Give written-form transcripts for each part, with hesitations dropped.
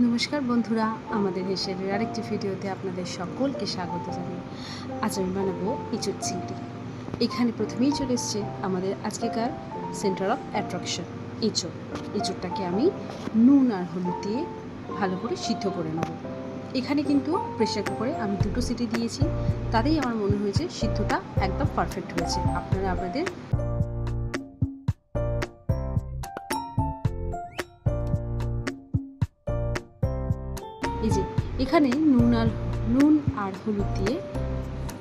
নমস্কার বন্ধুরা, আমাদের হেসের আরেকটি ভিডিওতে আপনাদের সকলকে স্বাগত জানাই। আজ আমি বানাবো ইঁচড় চিংড়ি। এখানে প্রথমেই চলে এসছে আমাদের আজকেকার সেন্টার অফ অ্যাট্রাকশন, ইঁচড়। ইঁচড়টাকে আমি নুন আর হলুদ দিয়ে ভালো করে সিদ্ধ করে নেব। এখানে কিন্তু প্রেশার কুকারে আমি 2টো সিটি দিয়েছি, তাতেই আমার মনে হয়েছে সিদ্ধটা একদম পারফেক্ট হয়েছে। আপনারা আপনাদের এই যে এখানে নুন আর হলুদ দিয়ে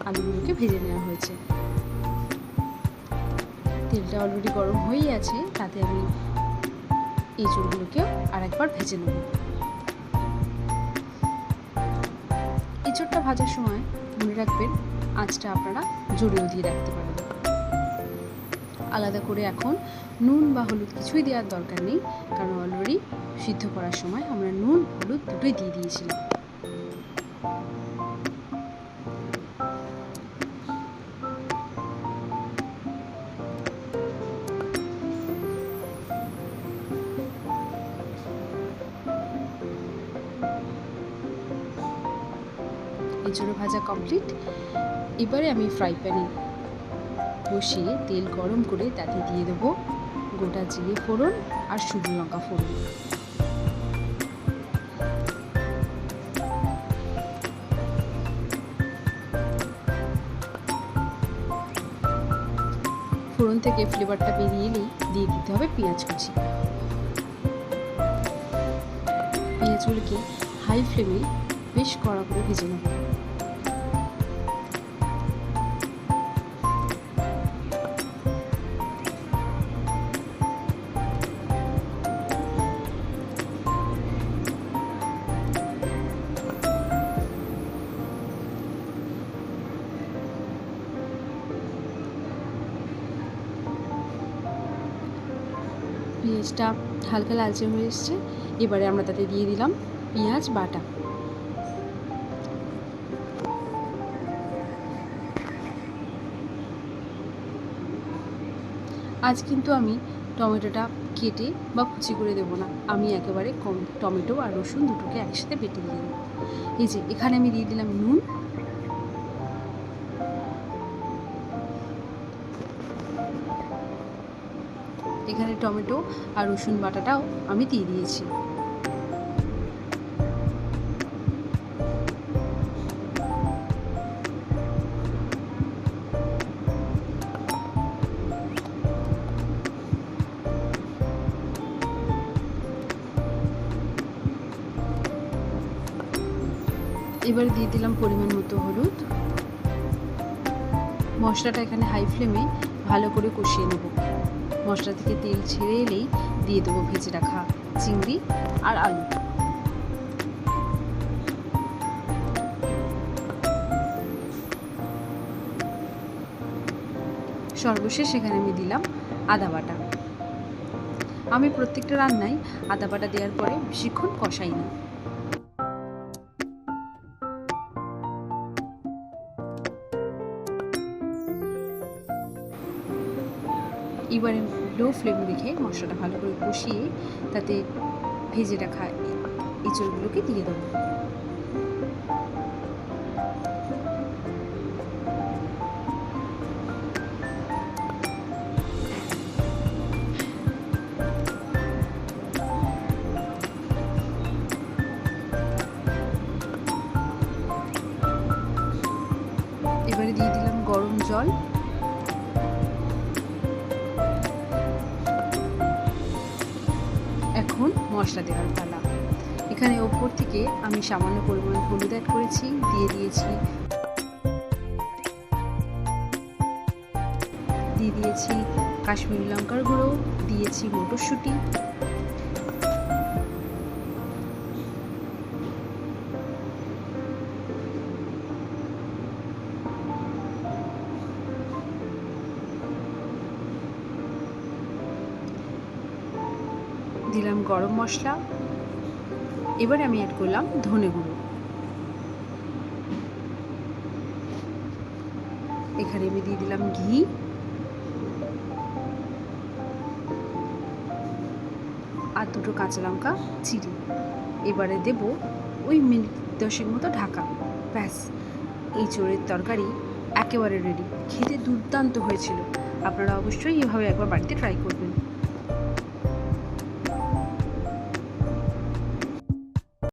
আলুগুলোকে ভেজে নেওয়া হয়েছে। তেলটা অলরেডি গরম হয়েই আছে, তাতে আমি এঁচড়গুলোকেও আরেকবার ভেজে নেব। এঁচড়টা ভাজার সময় মনে রাখবেন আঁচটা আপনারা জোরেও দিয়ে রাখতে পারেন। আলাদা করে এখন নুন বা হলুদ কিছুই দেওয়ার দরকার নেই, কারণ অলরেডি সিদ্ধ করার সময় আমরা নুন হলুদ দুটোই দিয়ে দিয়েছিলাম। এঁচড়ো ভাজা কমপ্লিট। এবারে আমি ফ্রাই প্যানে বসিয়ে তেল গরম করে তাতে দিয়ে দেবো গোটা জিরে ফোড়ন আর শুকনো লঙ্কা ফোড়ন। ফোড়ন থেকে ফ্লেভারটা বেরিয়ে এলেই দিয়ে দিতে হবে পেঁয়াজ কুচি। পেঁয়াজগুলোকে হাই ফ্লেমে বেশ কড়া করে ভেজে নেব। পেঁয়াজটা হালকা লালচে হয়ে এসছে, এবারে আমরা তাতে দিয়ে দিলাম পেঁয়াজ বাটা। আজ কিন্তু আমি টমেটোটা কেটে বা কুচি করে দেবো না, আমি একেবারে টমেটো আর রসুন দুটোকে একসাথে বেটে দিয়ে দেবো। এই যে এখানে আমি দিয়ে দিলাম নুন, এখানে টমেটো আর রসুন বাটাটাও আমি দিয়ে দিয়েছি। এবার দিয়ে দিলাম পরিমাণ মতো হলুদ। মশলাটা এখানে হাই ফ্লেমে ভালো করে কষিয়ে নেব। মশলা থেকে তেল ছেড়ে এলেই দিয়ে দেবো ভেজে রাখা চিংড়ি আর আলু। সর্বশেষ এখানে আমি দিলাম আদা বাটা। আমি প্রত্যেকটা রান্নায় আদা বাটা দেওয়ার পরে বেশিক্ষণ কষাই না। এবারে লো ফ্লেম রেখে মশলাটা ভালো করে কষিয়ে তাতে ভেজে রাখা এঁচড়গুলোকে দিয়ে দেবো। এবারে দিয়ে দিলাম গরম জল। এখন মশলা দেওয়ার পালা। এখানে ওপর থেকে আমি সামান্য পরিমাণ হলুদ অ্যাড করেছি, দিয়ে দিয়েছি কাশ্মীরি লঙ্কার গুঁড়ো, দিয়েছি মটরশুঁটি, দিলাম গরম মশলা। এবারে আমি অ্যাড করলাম ধনে গুঁড়ো। এখানে আমি দিয়ে দিলাম ঘি, আর দুটো কাঁচা লঙ্কা চিড়ি। এবারে দেব ওই মিনিট 10 মতো ঢাকা। ব্যাস, এঁচোড়ের তরকারি একেবারে রেডি। খেতে দুর্দান্ত হয়েছিল। আপনারা অবশ্যই এভাবে একবার বাড়িতে ট্রাই করবেন।